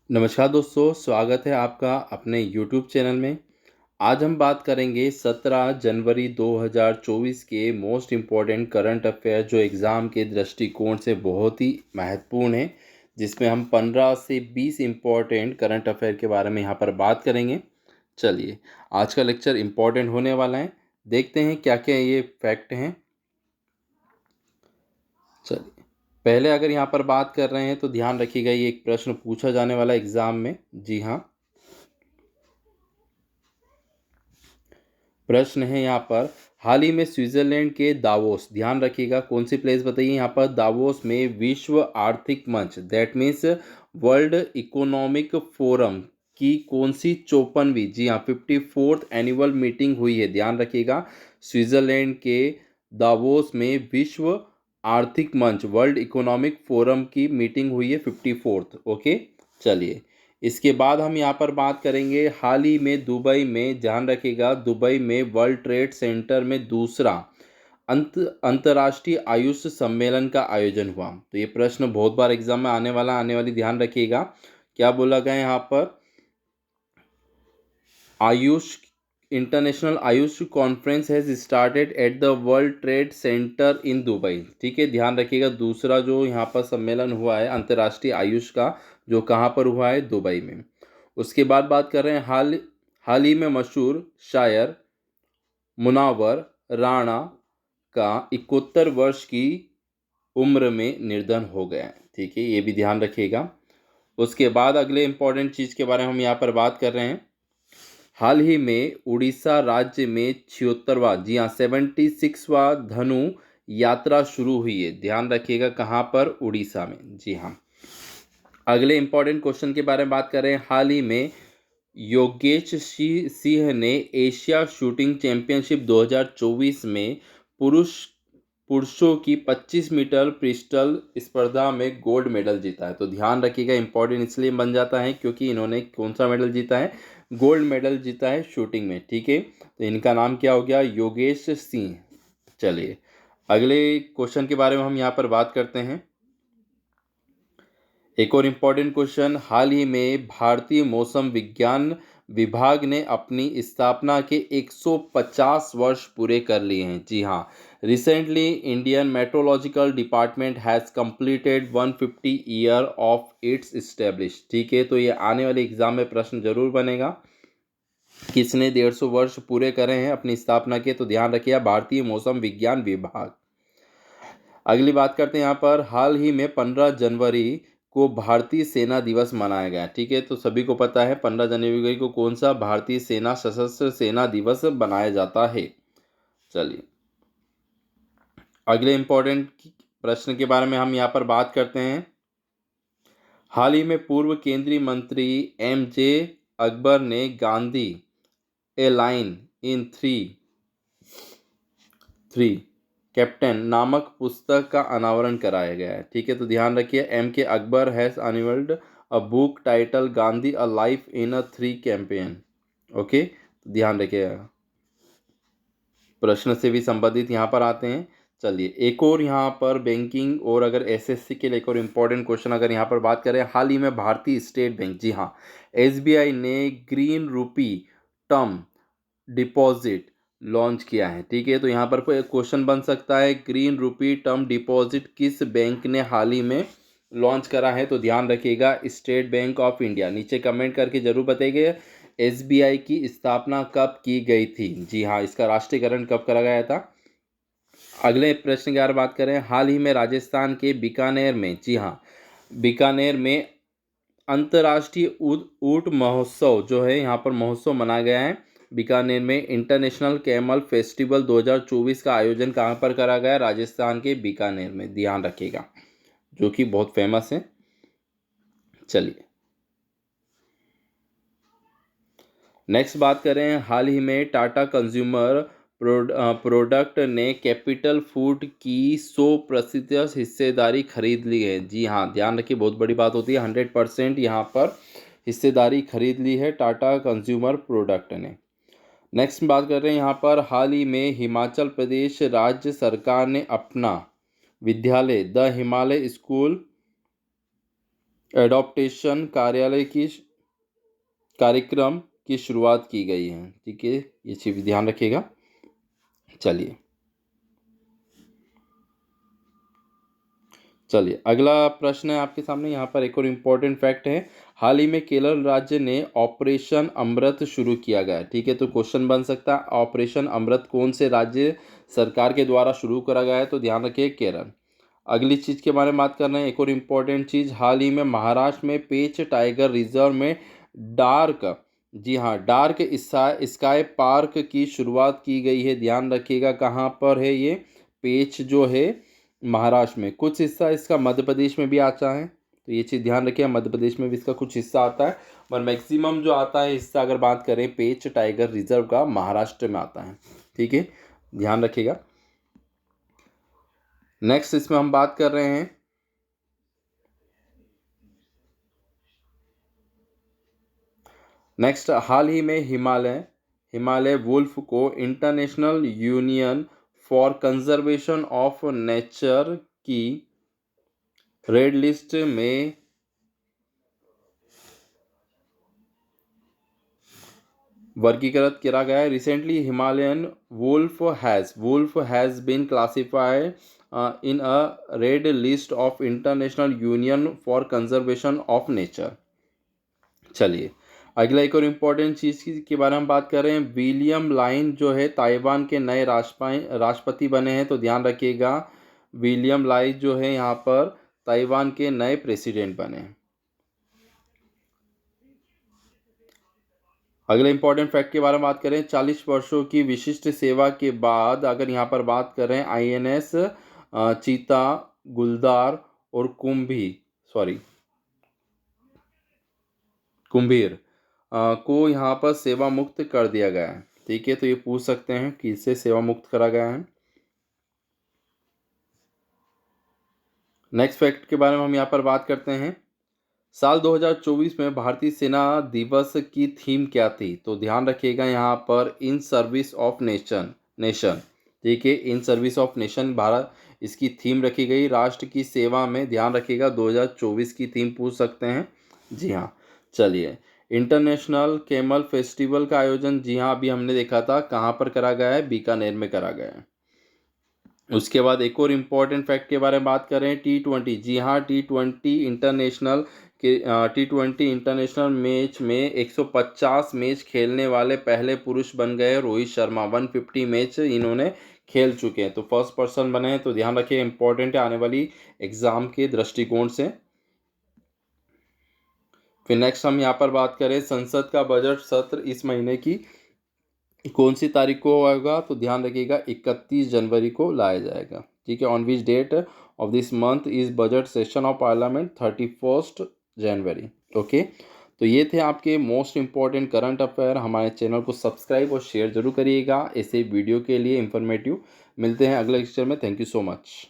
नमस्कार दोस्तों, स्वागत है आपका अपने YouTube चैनल में। आज हम बात करेंगे 17 जनवरी 2024 के मोस्ट इम्पॉर्टेंट करंट अफेयर जो एग्ज़ाम के दृष्टिकोण से बहुत ही महत्वपूर्ण है, जिसमें हम 15 से 20 इम्पॉर्टेंट करंट अफेयर के बारे में यहाँ पर बात करेंगे। चलिए, आज का लेक्चर इम्पॉर्टेंट होने वाला है। देखते हैं क्या क्या ये फैक्ट हैं। चलिए, पहले अगर यहाँ पर बात कर रहे हैं तो ध्यान रखिएगा, ये एक प्रश्न पूछा जाने वाला एग्ज़ाम में। जी हाँ, प्रश्न है यहाँ पर, हाल ही में स्विट्जरलैंड के दावोस, ध्यान रखिएगा कौन सी प्लेस बताइए यहाँ पर, दावोस में विश्व आर्थिक मंच that means world economic forum की कौन सी 54वीं, जी हाँ 54th एनुअल मीटिंग हुई है। ध्यान रखिएगा, स्विट्जरलैंड के दावोस में विश्व आर्थिक मंच वर्ल्ड इकोनॉमिक फोरम की मीटिंग हुई है 54th। ओके, चलिए, इसके बाद हम यहाँ पर बात करेंगे, हाल ही में दुबई में, ध्यान रखिएगा, दुबई में वर्ल्ड ट्रेड सेंटर में दूसरा अंतर्राष्ट्रीय आयुष सम्मेलन का आयोजन हुआ। तो ये प्रश्न बहुत बार एग्जाम में आने वाली, ध्यान रखिएगा। क्या बोला गया यहाँ पर, Ayush international Ayush conference has started at the world trade centre in Dubai. ठीक है, ध्यान रखिएगा, दूसरा जो यहाँ पर सम्मेलन हुआ है अंतर्राष्ट्रीय आयुष का, जो कहाँ पर हुआ है, दुबई में। उसके बाद बात कर रहे हैं, हाल ही में मशहूर शायर मुनावर राणा का 71 वर्ष की उम्र में निधन हो गया है। ठीक है, ये भी ध्यान रखिएगा। उसके बाद अगले इंपॉर्टेंट चीज़ के बारे में हम यहाँ पर बात कर रहे हैं, हाल ही में उड़ीसा राज्य में 76वां, जी हाँ 76वां धनु यात्रा शुरू हुई है। ध्यान रखिएगा, कहाँ पर, उड़ीसा में। जी हाँ, अगले इंपॉर्टेंट क्वेश्चन के बारे में बात कर रहे हैं, हाल ही में योगेश सिंह ने एशिया शूटिंग चैंपियनशिप 2024 में पुरुषों की 25 मीटर पिस्टल स्पर्धा में गोल्ड मेडल जीता है। तो ध्यान रखिएगा, इंपॉर्टेंट इसलिए बन जाता है क्योंकि इन्होंने कौन सा मेडल जीता है, गोल्ड मेडल जीता है शूटिंग में। ठीक है, तो इनका नाम क्या हो गया, योगेश सिंह। चलिए, अगले क्वेश्चन के बारे में हम यहाँ पर बात करते हैं। एक और इम्पॉर्टेंट क्वेश्चन, हाल ही में भारतीय मौसम विज्ञान विभाग ने अपनी स्थापना के 150 वर्ष पूरे कर लिए हैं। जी हाँ, recently Indian meteorological department has completed 150 year of its establish. ठीक है, तो ये आने वाले एग्जाम में प्रश्न जरूर बनेगा, किसने 150 वर्ष पूरे करे हैं अपनी स्थापना के, तो ध्यान रखिए भारतीय मौसम विज्ञान विभाग। अगली बात करते हैं यहाँ पर, हाल ही में 15 जनवरी को भारतीय सेना दिवस मनाया गया। ठीक है, तो सभी को पता है 15 जनवरी को कौन सा भारतीय सेना सशस्त्र सेना दिवस मनाया जाता है। चलिए, अगले इंपॉर्टेंट प्रश्न के बारे में हम यहाँ पर बात करते हैं, हाल ही में पूर्व केंद्रीय मंत्री MJ अकबर ने गांधी ए लाइन इन थ्री कैप्टन नामक पुस्तक का अनावरण कराया गया है। ठीक है, तो ध्यान रखिए, MK Akbar has unveiled a book title Gandhi a life in a 3 campaign. Okay, तो ध्यान रखिएगा, प्रश्न से भी संबंधित यहाँ पर आते हैं। चलिए, एक और यहाँ पर बैंकिंग और अगर SSC के लिए एक और इम्पोर्टेंट क्वेश्चन अगर यहाँ पर बात करें, हाल ही में भारतीय स्टेट बैंक, जी हाँ SBI ने ग्रीन रूपी टर्म डिपॉजिट लॉन्च किया है। ठीक है, तो यहाँ पर क्वेश्चन बन सकता है, ग्रीन रूपी टर्म डिपॉजिट किस बैंक ने हाल ही में लॉन्च करा है, तो ध्यान रखिएगा स्टेट बैंक ऑफ इंडिया। नीचे कमेंट करके जरूर बताइएगा SBI की स्थापना कब की गई थी। जी हाँ, इसका राष्ट्रीयकरण कब करा गया था। अगले प्रश्न की अगर बात करें, हाल ही में राजस्थान के बीकानेर में, जी हाँ बीकानेर में अंतर्राष्ट्रीय ऊंट महोत्सव जो है यहाँ पर महोत्सव मनाया गया है। बीकानेर में इंटरनेशनल कैमल फेस्टिवल 2024 का आयोजन कहाँ पर करा गया, राजस्थान के बीकानेर में। ध्यान रखिएगा, जो कि बहुत फेमस है। चलिए, नेक्स्ट बात करें, हाल ही में टाटा कंज्यूमर प्रोडक्ट ने कैपिटल फूड की 100% हिस्सेदारी खरीद ली है। जी हाँ, ध्यान रखिए, बहुत बड़ी बात होती है, 100% यहाँ पर हिस्सेदारी खरीद ली है टाटा कंज्यूमर प्रोडक्ट ने। नेक्स्ट बात कर रहे हैं यहाँ पर, हाल ही में हिमाचल प्रदेश राज्य सरकार ने अपना विद्यालय द हिमालय स्कूल एडॉप्टेशन कार्यक्रम की शुरुआत की गई है। ठीक है, ये चीज ध्यान रखिएगा। चलिए अगला प्रश्न है आपके सामने। यहाँ पर एक और इम्पोर्टेंट फैक्ट है। हाल ही में केरल राज्य ने ऑपरेशन अमृत शुरू किया गया है। ठीक है, तो क्वेश्चन बन सकता है ऑपरेशन अमृत कौन से राज्य सरकार के द्वारा शुरू करा गया है, तो ध्यान रखिए केरल। अगली चीज़ के बारे में बात कर रहे हैं, एक और इम्पोर्टेंट चीज़। हाल ही में महाराष्ट्र में पेंच टाइगर रिजर्व में डार्क, जी हाँ, डार्क स्काई पार्क की शुरुआत की गई है। ध्यान रखिएगा कहाँ पर है ये पेंच जो है, महाराष्ट्र में। कुछ हिस्सा इसका मध्य प्रदेश में भी आता है, तो ये चीज़ ध्यान रखिए, मध्य प्रदेश में भी इसका कुछ हिस्सा आता है, पर मैक्सिमम जो आता है हिस्सा अगर बात करें पेंच टाइगर रिजर्व का, महाराष्ट्र में आता है। ठीक है, ध्यान रखिएगा। नेक्स्ट इसमें हम बात कर रहे हैं नेक्स्ट, हाल ही में हिमालय वुल्फ को International Union for Conservation of Nature की रेड लिस्ट में वर्गीकृत किया गया है। Recently Himalayan wolf has been classified in a red list of International Union for Conservation of Nature. चलिए अगला एक और इम्पोर्टेंट चीज़ के बारे में बात कर रहे हैं। विलियम लाइन जो है ताइवान के नए राष्ट्रपति बने हैं, तो ध्यान रखिएगा विलियम लाइन जो है यहाँ पर ताइवान के नए प्रेसिडेंट बने हैं। अगले इंपॉर्टेंट फैक्ट के बारे में बात करें, 40 वर्षों की विशिष्ट सेवा के बाद अगर यहाँ पर बात करें INS चीता, गुलदार और कुंभीर को यहाँ पर सेवा मुक्त कर दिया गया है। ठीक है, तो ये पूछ सकते हैं कि इससे सेवा मुक्त करा गया है। नेक्स्ट फैक्ट के बारे में हम यहाँ पर बात करते हैं। साल 2024 में भारतीय सेना दिवस की थीम क्या थी, तो ध्यान रखिएगा यहाँ पर इन सर्विस ऑफ नेशन। ठीक है, in service of nation Bharat इसकी थीम रखी गई, राष्ट्र की सेवा में। ध्यान रखिएगा 2024 की थीम पूछ सकते हैं। जी हाँ, चलिए इंटरनेशनल कैमल फेस्टिवल का आयोजन, जी हाँ, अभी हमने देखा था कहाँ पर करा गया है, बीकानेर में करा गया है। उसके बाद एक और इम्पॉर्टेंट फैक्ट के बारे में बात करें, T20, जी हाँ, T20 इंटरनेशनल मैच में 150 मैच खेलने वाले पहले पुरुष बन गए रोहित शर्मा। 150 मैच इन्होंने खेल चुके हैं, तो फर्स्ट पर्सन बने हैं। तो ध्यान रखिए, इंपॉर्टेंट है आने वाली एग्जाम के दृष्टिकोण से। फिर नेक्स्ट हम यहाँ पर बात करें, संसद का बजट सत्र इस महीने की कौन सी तारीख को होगा, तो ध्यान रखिएगा 31 जनवरी को लाया जाएगा। ठीक है, on which date of this month is budget session of parliament, 31 जनवरी। ओके, तो ये थे आपके मोस्ट इंपॉर्टेंट करंट अफेयर। हमारे चैनल को सब्सक्राइब और शेयर जरूर करिएगा ऐसे वीडियो के लिए, इंफॉर्मेटिव। मिलते हैं अगले लेक्चर में। Thank you so much.